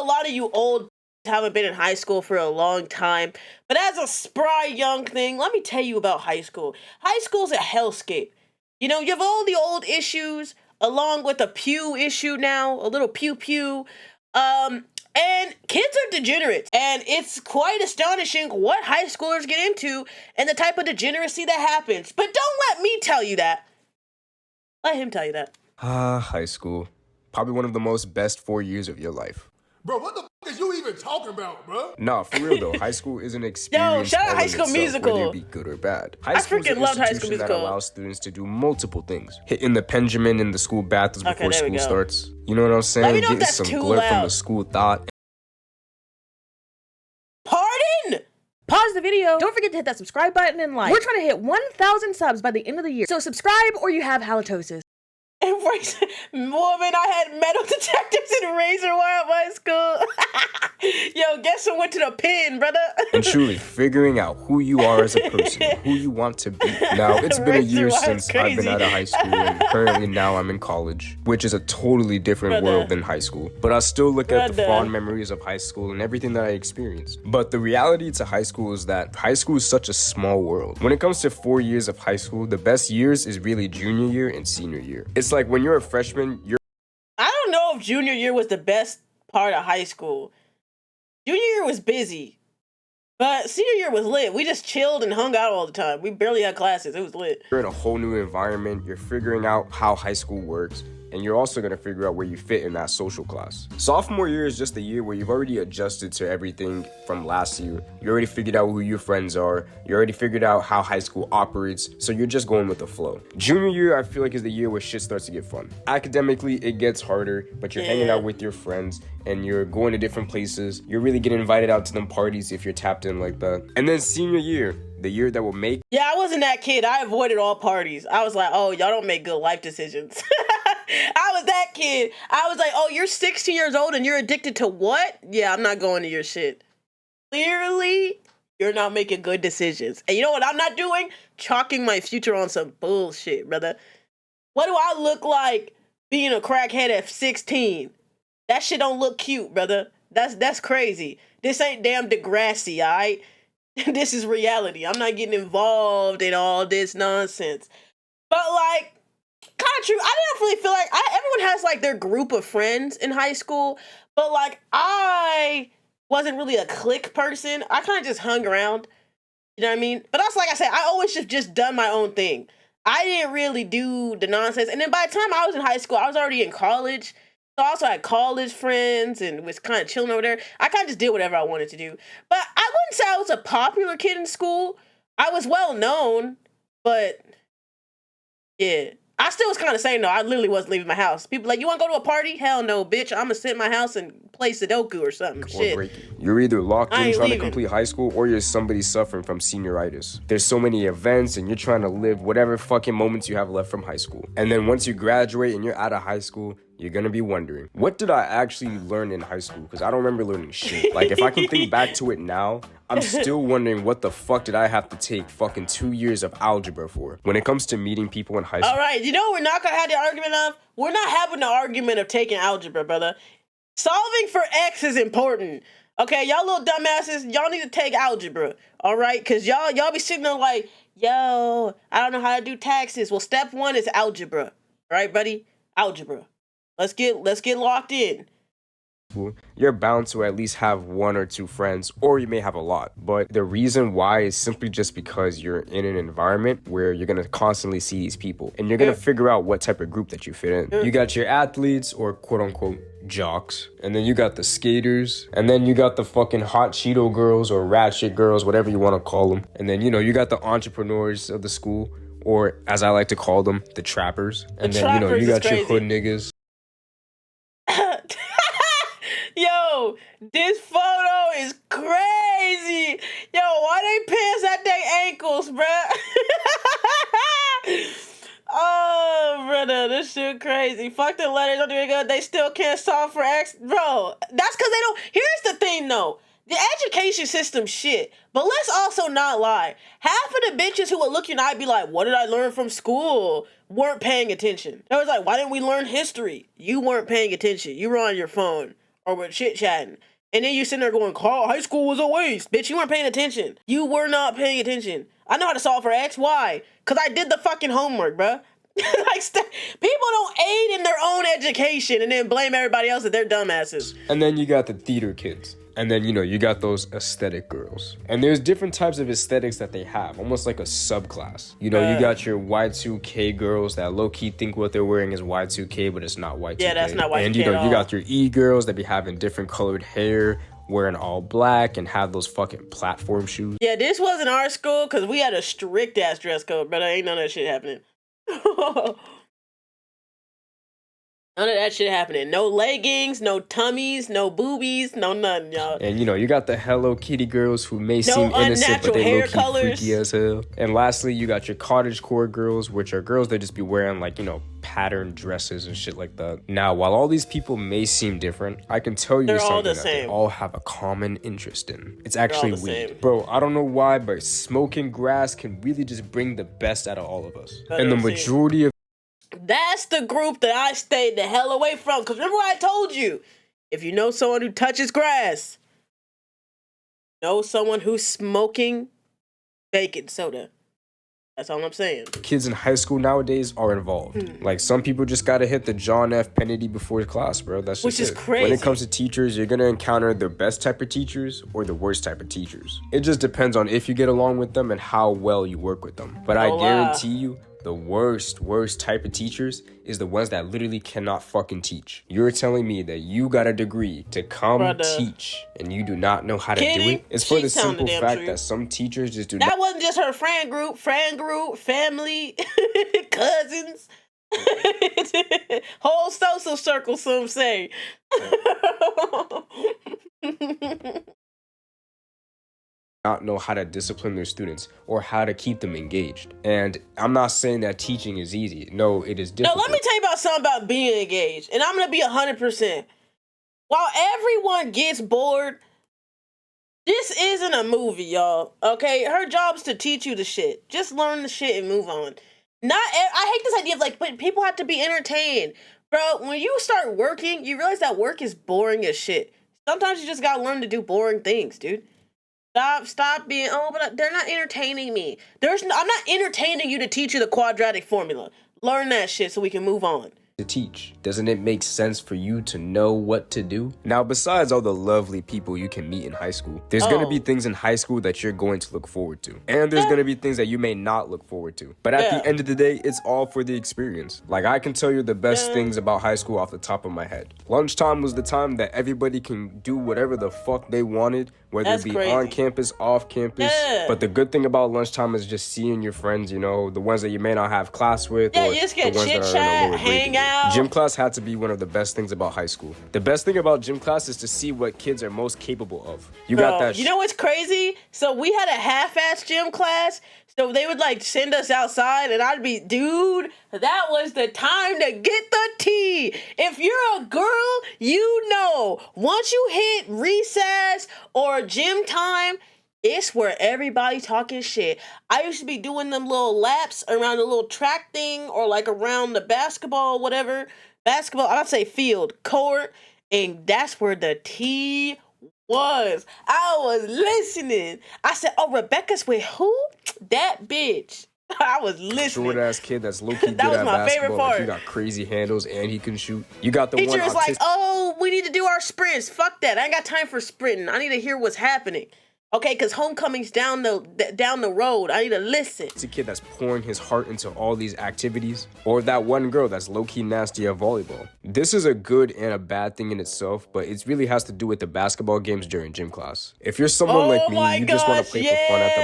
a lot of you old haven't been in high school for a long time, but as a spry young thing, let me tell you about high school. High school's a hellscape. You know, you have all the old issues along with a pew issue now, a little pew pew. And kids are degenerates, and it's quite astonishing what high schoolers get into and the type of degeneracy that happens. But don't let me tell you that. Let him tell you that. High school. Probably one of the most best 4 years of your life. Bro, what the fuck is you even talking about, bro? Nah, for real though, high school is an experience. Yo, shout out all High in School itself, Musical. whether it be good or bad. High I school is an freaking loved High School institution that Musical. allows students to do multiple things. Hitting the Benjamin in the school bathrooms Okay, before there we school go. starts. You know what I'm saying? Let me know if Getting that's some too glare from loud. the school thought. Pardon? Pause the video. Don't forget to hit that subscribe button and like. We're trying to hit 1,000 subs by the end of the year. So subscribe or you have halitosis. Woman, I had metal detectors and razor wire at my school. Yo, guess who went to the pen, brother? And truly figuring out who you are as a person, who you want to be. Now, it's been a year Razor wire's since I've been crazy. out of high school, and currently now I'm in college, which is a totally different Brother. world than high school. But I still look at the Brother. fond memories of high school and everything that I experienced. But the reality to high school is that high school is such a small world. When it comes to 4 years of high school, the best years is really junior year and senior year. It's like when you're a freshman, you're I don't know if junior year was the best part of high school. Junior year was busy, but senior year was lit. We just chilled and hung out all the time. We barely had classes. It was lit. in a whole new environment, you're figuring out how high school works, and you're also gonna figure out where you fit in that social class. Sophomore year is just a year where you've already adjusted to everything from last year. You already figured out who your friends are. You already figured out how high school operates, so you're just going with the flow. Junior year, I feel like, is the year where shit starts to get fun. Academically, it gets harder, but you're hanging out with your friends, and you're going to different places. You're really getting invited out to them parties if you're tapped in like that. And then senior year, the year that will make Yeah, I wasn't that kid. I avoided all parties. I was like, oh, y'all don't make good life decisions. I was that kid. I was like, oh, you're 16 years old and you're addicted to what? Yeah, I'm not going to your shit. Clearly, you're not making good decisions. And you know what I'm not doing? Chalking my future on some bullshit, brother. What do I look like being a crackhead at 16? That shit don't look cute, brother. That's crazy. This ain't damn Degrassi, all right? This is reality. I'm not getting involved in all this nonsense. But like, kind of true. I definitely feel like everyone has like their group of friends in high school, but like I wasn't really a clique person. I kind of just hung around. You know what I mean? But that's like I said, I always just done my own thing. I didn't really do the nonsense. And then by the time I was in high school, I was already in college. So I also had college friends and was kind of chilling over there. I kind of just did whatever I wanted to do. But I wouldn't say I was a popular kid in school. I was well known, but yeah. I still was kind of saying no. I literally wasn't leaving my house. People like, you want to go to a party? Hell no, bitch. I'm going to sit in my house and play Sudoku or something. or Shit. break you. You're either locked I in ain't trying leaving. to complete high school, or you're somebody suffering from senioritis. There's so many events, and you're trying to live whatever fucking moments you have left from high school. And then once you graduate and you're out of high school, you're gonna be wondering, what did I actually learn in high school? Because I don't remember learning shit. Like, if I can think back to it now, I'm still wondering what the fuck did I have to take fucking 2 years of algebra for? When it comes to meeting people in high school. All right, you know what we're not going to have the argument of? We're not having the argument of taking algebra, brother. Solving for X is important. Okay, y'all little dumbasses, y'all need to take algebra. All right, because y'all be sitting there like, yo, I don't know how to do taxes. Well, step one is algebra. All right, buddy? Algebra. Let's get locked in. You're bound to at least have one or two friends, or you may have a lot. But the reason why is simply just because you're in an environment where you're gonna constantly see these people, and you're gonna figure out what type of group that you fit in. You got your athletes, or quote unquote jocks, and then you got the skaters, and then you got the fucking hot Cheeto girls or ratchet girls, whatever you want to call them. And then, you got the entrepreneurs of the school, or as I like to call them, the trappers. And then, trappers you got is your crazy. hood niggas. Yo, this photo is crazy. Yo, why they pants at their ankles, bruh? Oh, brother, this shit crazy. Fuck the letters, don't do it good. They still can't solve for X. Bro, that's because they don't. Here's the thing, though. The education system shit. But let's also not lie. Half of the bitches who would look you in the eye be like, what did I learn from school? Weren't paying attention. They was like, why didn't we learn history? You weren't paying attention. You were on your phone. or we're chit-chatting. And then you sitting there going, "Carl, high school was a waste." Bitch, you weren't paying attention. You were not paying attention. I know how to solve for X. Why? Because I did the fucking homework, bruh. People don't aid in their own education and then blame everybody else that they're dumbasses. And then you got the theater kids. And then, you got those aesthetic girls. And there's different types of aesthetics that they have, almost like a subclass. You got your Y2K girls that low-key think what they're wearing is Y2K, but it's not Y2K. Yeah, that's not Y2K And, at all. you got your E-girls that be having different colored hair, wearing all black, and have those fucking platform shoes. Yeah, this wasn't our school because we had a strict-ass dress code, but ain't none of that shit happening. None of that shit happening. No leggings, no tummies, no boobies, no nothing, y'all. And you got the Hello Kitty girls who may seem innocent, but they low-key freaky as hell. And lastly, you got your cottagecore girls, which are girls that just be wearing like, patterned dresses and shit like that. Now, while all these people may seem different, I can tell you something that they all have a common interest in. It's actually weed. Bro, I don't know why, but smoking grass can really just bring the best out of all of us. And the majority of that's the group that I stayed the hell away from. Because remember what I told you? If you know someone who touches grass, know someone who's smoking baking soda. That's all I'm saying. Kids in high school nowadays are involved. Like, some people just gotta hit the John F. Kennedy before class, bro. That's just Which is it. crazy. When it comes to teachers, you're gonna encounter the best type of teachers or the worst type of teachers. It just depends on if you get along with them and how well you work with them. But I guarantee you, the worst type of teachers is the ones that literally cannot fucking teach. You're telling me that you got a degree to come teach and you do not know how to do it? It's for the simple fact that some teachers just do not. That wasn't just her friend group, family, cousins. Whole social circle, some say. Not know how to discipline their students or how to keep them engaged. And I'm not saying that teaching is easy. No, it is difficult. Now, let me tell you about something about being engaged. And I'm going to be 100%. While everyone gets bored, this isn't a movie, y'all. Okay? Her job's to teach you the shit. Just learn the shit and move on. I hate this idea of like, but people have to be entertained. Bro, when you start working, you realize that work is boring as shit. Sometimes you just got to learn to do boring things, dude. Stop being, but they're not entertaining me. I'm not entertaining you to teach you the quadratic formula. Learn that shit so we can move on. To teach. Doesn't it make sense for you to know what to do? Now, besides all the lovely people you can meet in high school, there's gonna be things in high school that you're going to look forward to. And there's gonna be things that you may not look forward to. But at the end of the day, it's all for the experience. Like, I can tell you the best things about high school off the top of my head. Lunchtime was the time that everybody can do whatever the fuck they wanted, whether it be on campus, off campus. But the good thing about lunchtime is just seeing your friends, the ones that you may not have class with, or you just get the ones that are in a lower hang out. Gym class had to be one of the best things about high school. The best thing about gym class is to see what kids are most capable of. You got that. You know what's crazy? So we had a half-ass gym class. So they would like send us outside and I'd be, dude, that was the time to get the tea. If you're a girl, you know, once you hit recess or gym time, it's where everybody talking shit. I used to be doing them little laps around the little track thing or like around the basketball, whatever. Basketball, I'd say field, court. And that's where the tea was. I was listening. I said, oh, Rebecca's with who? That bitch. I was listening. Short ass kid that's low key good at basketball. Favorite part. Like, he got crazy handles and he can shoot. You got the teacher one is like, oh, we need to do our sprints. Fuck that. I ain't got time for sprinting. I need to hear what's happening. Okay, because homecoming's down the road. I need to listen. It's a kid that's pouring his heart into all these activities. Or that one girl that's low-key nasty at volleyball. This is a good and a bad thing in itself, but it really has to do with the basketball games during gym class. If you're someone like me, you just want to play for fun at the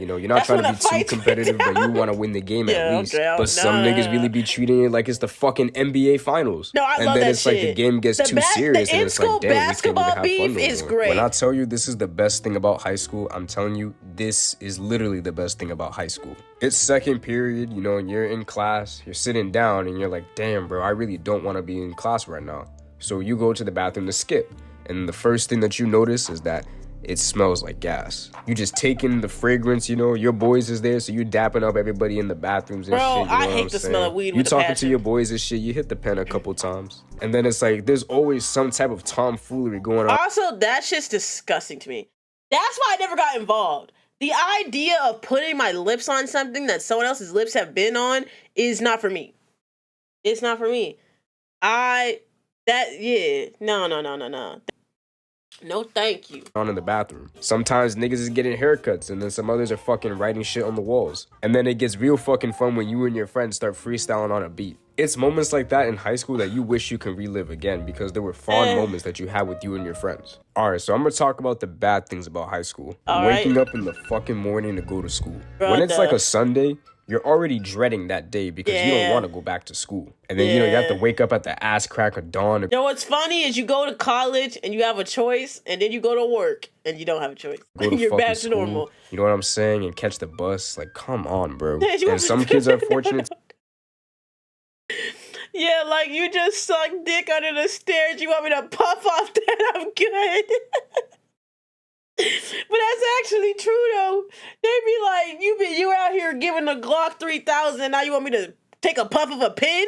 moment. You're not trying to be too competitive, but you want to win the game at least. But some niggas really be treating it like it's the fucking NBA finals. No, I love that shit. And then it's like the game gets too serious and it's like, damn, we can't even have fun no more. Is great. When I tell you this is the best thing about high school, I'm telling you, this is literally the best thing about high school. It's second period, and you're in class, you're sitting down, and you're like, damn, bro, I really don't want to be in class right now. So you go to the bathroom to skip. And the first thing that you notice is that it smells like gas. You just take in the fragrance, you know, your boys is there, so you dapping up everybody in the bathrooms and Bro, shit, you know I what hate I'm the saying? smell of weed You with a talking to passion. your boys and shit, you hit the pen a couple times. And then it's like, there's always some type of tomfoolery going on. Also, that shit's disgusting to me. That's why I never got involved. The idea of putting my lips on something that someone else's lips have been on is not for me. It's not for me. No. No, thank you. On in the bathroom. Sometimes niggas is getting haircuts, and then some others are fucking writing shit on the walls. And then it gets real fucking fun when you and your friends start freestyling on a beat. It's moments like that in high school that you wish you can relive again because there were fond moments that you had with you and your friends. Alright, so I'm gonna talk about the bad things about high school. Waking up in the fucking morning to go to school. When it's like a Sunday, you're already dreading that day because you don't want to go back to school. And then, you know, you have to wake up at the ass crack of dawn. You know what's funny is you go to college and you have a choice, and then you go to work and you don't have a choice. Go to You're fucking back to school, normal. you know what I'm saying? And catch the bus. Like, come on, bro. Yeah, you And some kids are fortunate. Yeah, like you just suck dick under the stairs. You want me to puff off that? I'm good. But that's actually true though. They be like, you out here giving the Glock 3000. Now you want me to take a puff of a pin?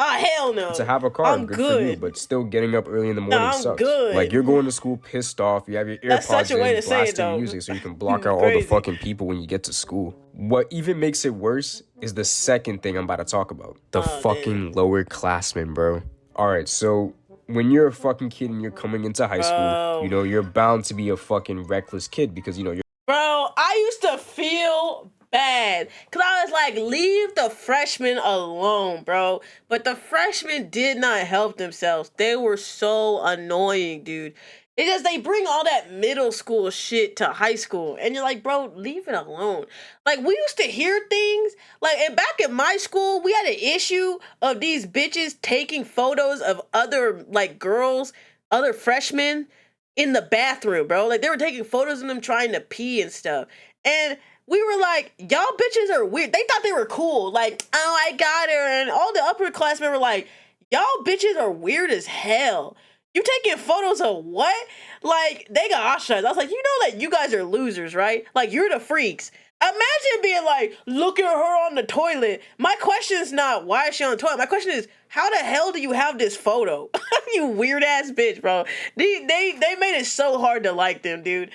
Ah, hell no. To have a car, I'm good good. for you, but still getting up early in the morning I'm sucks. good. Like, you're going to school pissed off, you have your That's AirPods such a way in, to say it, blasting though. music so you can block out all the fucking people when you get to school. What even makes it worse is the second thing I'm about to talk about. The fucking lower classmen, bro. Alright, so when you're a fucking kid and you're coming into high school, you know, you're bound to be a fucking reckless kid because, you know, you're... Bro, I used to feel bad because I was like, leave the freshmen alone, bro. But the freshmen did not help themselves. They were so annoying, dude. It's just they bring all that middle school shit to high school, and you're like, bro, leave it alone. Like, we used to hear things like, and back in my school, we had an issue of these bitches taking photos of other like girls, other freshmen in the bathroom, bro. Like, they were taking photos of them trying to pee and stuff. And we were like, y'all bitches are weird. They thought they were cool. Like, oh, I got her. And all the upperclassmen were like, y'all bitches are weird as hell. You taking photos of what? Like, they got ostracized. I was like, you know that you guys are losers, right? Like, you're the freaks. Imagine being like, look at her on the toilet. My question is not, why is she on the toilet? My question is, how the hell do you have this photo? You weird ass bitch, bro. They made it so hard to like them, dude.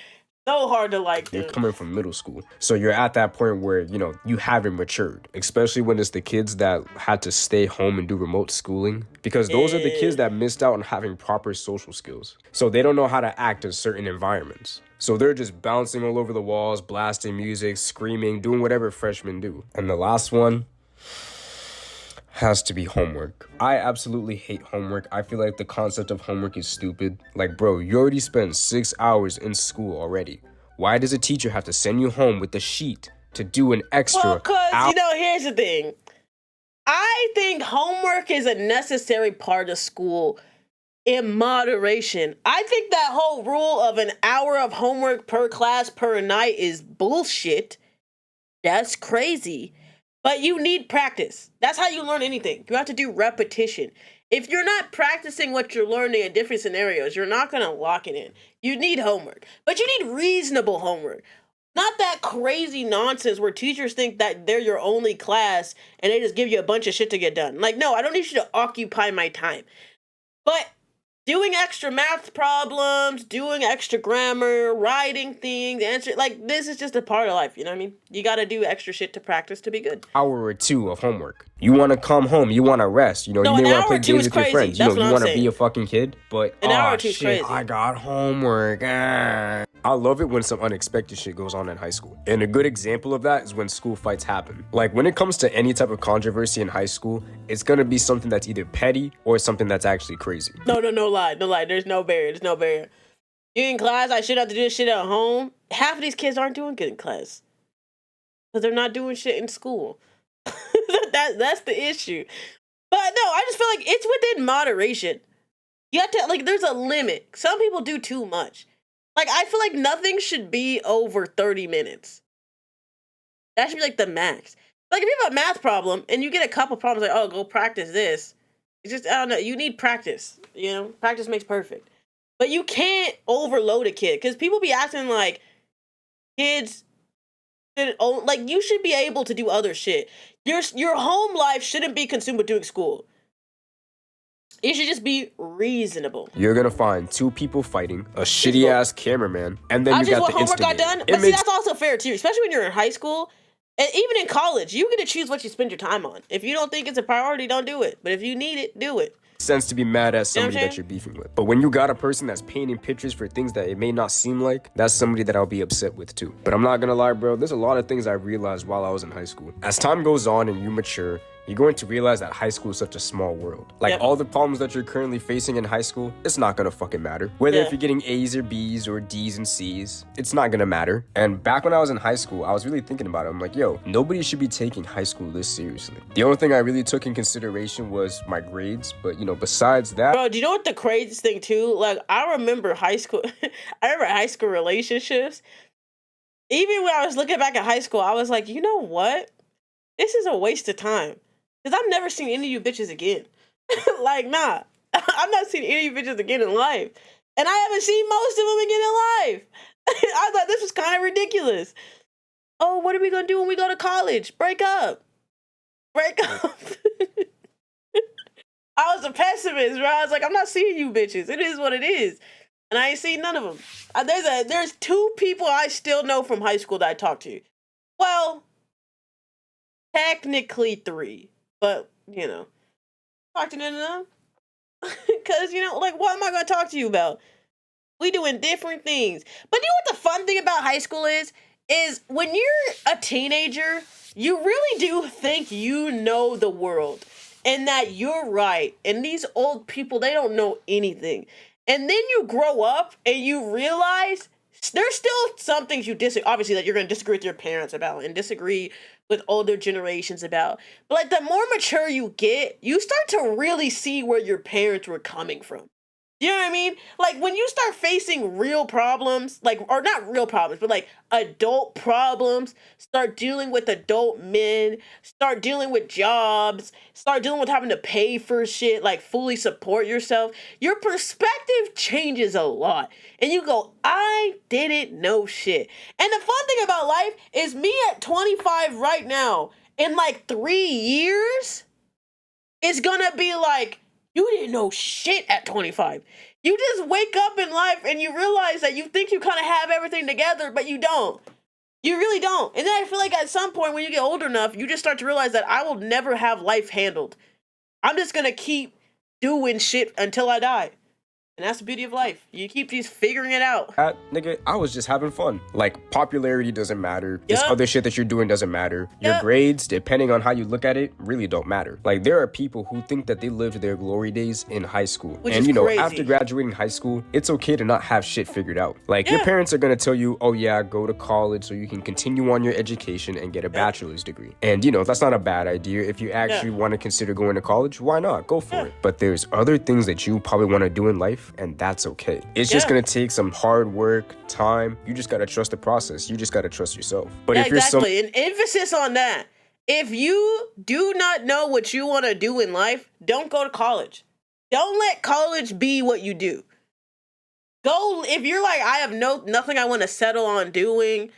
So hard to like them. You're coming from middle school. So you're at that point where, you know, you haven't matured. Especially when it's the kids that had to stay home and do remote schooling. Because those are the kids that missed out on having proper social skills. So they don't know how to act in certain environments. So they're just bouncing all over the walls, blasting music, screaming, doing whatever freshmen do. And the last one has to be homework. I absolutely hate homework. I feel like the concept of homework is stupid. Like, bro, you already spent 6 hours in school already. Why does a teacher have to send you home with a sheet to do an extra Well, because, you know, here's the thing. I think homework is a necessary part of school in moderation. I think that whole rule of an hour of homework per class per night is bullshit. That's crazy. But you need practice. That's how you learn anything. You have to do repetition. If you're not practicing what you're learning in different scenarios, you're not going to lock it in. You need homework. But you need reasonable homework. Not that crazy nonsense where teachers think that they're your only class and they just give you a bunch of shit to get done. Like, no, I don't need you to occupy my time. But doing extra math problems, doing extra grammar, writing things, answering, like, this is just a part of life, you know what I mean? You gotta do extra shit to practice to be good. Hour or two of homework. You want to come home, you want to rest, you know, No, you may an want to hour play or two games is with your crazy. friends, you That's know, what you I'm want to be saying. a fucking kid, but An hour or two is shit, crazy. I got homework. I love it when some unexpected shit goes on in high school. And a good example of that is when school fights happen. Like, when it comes to any type of controversy in high school, it's gonna be something that's either petty or something that's actually crazy. No lie. There's no barrier. You in class, I should have to do this shit at home. Half of these kids aren't doing good in class. Because they're not doing shit in school. That's the issue. But no, I just feel like it's within moderation. You have to, like, there's a limit. Some people do too much. Like, I feel like nothing should be over 30 minutes. That should be, like, the max. Like, if you have a math problem and you get a couple problems, like, oh, go practice this. It's just, I don't know, you need practice, you know? Practice makes perfect. But you can't overload a kid because people be acting like kids like you should be able to do other shit. Your home life shouldn't be consumed with doing school. It should just be reasonable. You're gonna find two people fighting, a shitty ass cameraman, and then I you just got want the homework got instigator. done. But see, that's also fair too, especially when you're in high school. And even in college, you get to choose what you spend your time on. If you don't think it's a priority, don't do it. But if you need it, do it. Sense to be mad at somebody You know what I'm that you're beefing with. But when you got a person that's painting pictures for things that it may not seem like, that's somebody that I'll be upset with too. But I'm not gonna lie, bro, there's a lot of things I realized while I was in high school. As time goes on and you mature, you're going to realize that high school is such a small world. Like, all the problems that you're currently facing in high school, it's not gonna fucking matter. Whether if you're getting A's or B's or D's and C's, it's not gonna matter. And back when I was in high school, I was really thinking about it. I'm like, yo, nobody should be taking high school this seriously. The only thing I really took in consideration was my grades, but you know, besides that. Bro, do you know what the craziest thing too? Like, I remember high school, I remember high school relationships. Even when I was looking back at high school, I was like, you know what? This is a waste of time. Because I've never seen any of you bitches again. Like, nah. I'm not seeing any of you bitches again in life. And I haven't seen most of them again in life. I thought this was kind of ridiculous. Oh, what are we going to do when we go to college? Break up. Break up. I was a pessimist, bro. I was like, I'm not seeing you bitches. It is what it is. And I ain't seen none of them. There's two people I still know from high school that I talk to. Well, technically three. But, you know, talk to none of them. Because, you know, like, what am I going to talk to you about? We doing different things. But you know what the fun thing about high school is? Is when you're a teenager, you really do think you know the world. And that you're right. And these old people, they don't know anything. And then you grow up and you realize there's still some things you disagree, obviously, that you're going to disagree with your parents about and disagree with older generations about. But like the more mature you get, you start to really see where your parents were coming from. You know what I mean? Like when you start facing real problems, like, or not real problems, but like adult problems, start dealing with adult men, start dealing with jobs, start dealing with having to pay for shit, like fully support yourself, your perspective changes a lot. And you go, I didn't know shit. And the fun thing about life is me at 25 right now, in like 3 years, it's gonna be like, you didn't know shit at 25. You just wake up in life and you realize that you think you kind of have everything together, but you don't. You really don't. And then I feel like at some point when you get older enough, you just start to realize that I will never have life handled. I'm just going to keep doing shit until I die. And that's the beauty of life. You keep just figuring it out. Nigga, I was just having fun. Like, popularity doesn't matter. This other shit that you're doing doesn't matter. Your grades, depending on how you look at it, really don't matter. Like, there are people who think that they lived their glory days in high school. Which and, is you know, crazy. after graduating high school, it's okay to not have shit figured out. Like, your parents are gonna tell you, oh yeah, go to college so you can continue on your education and get a bachelor's degree. And, you know, that's not a bad idea. If you actually want to consider going to college, why not? Go for it. But there's other things that you probably want to do in life, and that's okay. It's just gonna take some hard work, time. You just gotta trust the process. You just gotta trust yourself. But if exactly, and emphasis on that. If you do not know what you want to do in life, don't go to college. Don't let college be what you do. Go, if you're like, I have nothing I want to settle on doing,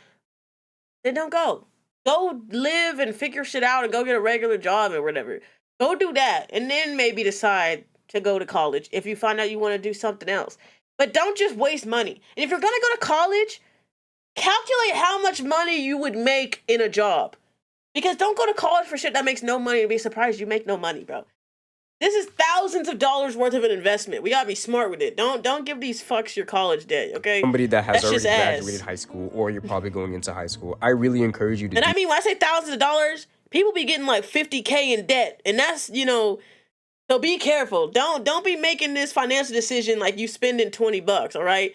then don't go. Go live and figure shit out and go get a regular job or whatever. Go do that, and then maybe decide to go to college if you find out you want to do something else. But don't just waste money. And if you're going to go to college, calculate how much money you would make in a job. Because don't go to college for shit that makes no money and be surprised you make no money, bro. This is thousands of dollars worth of an investment. We gotta be smart with it. Don't give these fucks your college debt, okay? Somebody that has already graduated ass. high school, or you're probably going into high school, I really encourage you to And I mean, when I say thousands of dollars, people be getting like $50K in debt. And that's, you know, so be careful. Don't be making this financial decision like you spending $20, all right?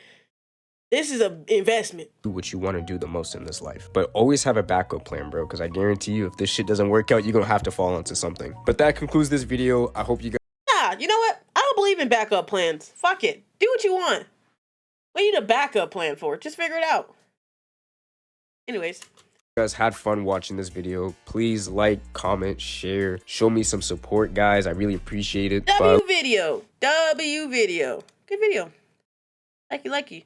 This is an investment. do what you want to do the most in this life. But always have a backup plan, bro, because I guarantee you if this shit doesn't work out, you're going to have to fall into something. But that concludes this video. I hope you guys... Nah, you know what? I don't believe in backup plans. Fuck it. Do what you want. What do you need a backup plan for? Just figure it out. Anyways. You guys had fun watching this video. Please like, comment, share, show me some support, guys. I really appreciate it. W video. Good video. Likey.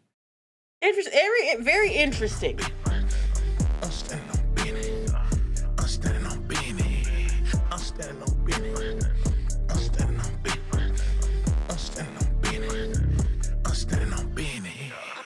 Interesting. Very interesting. I'm standing on business. I'm standing on business. I'm standing on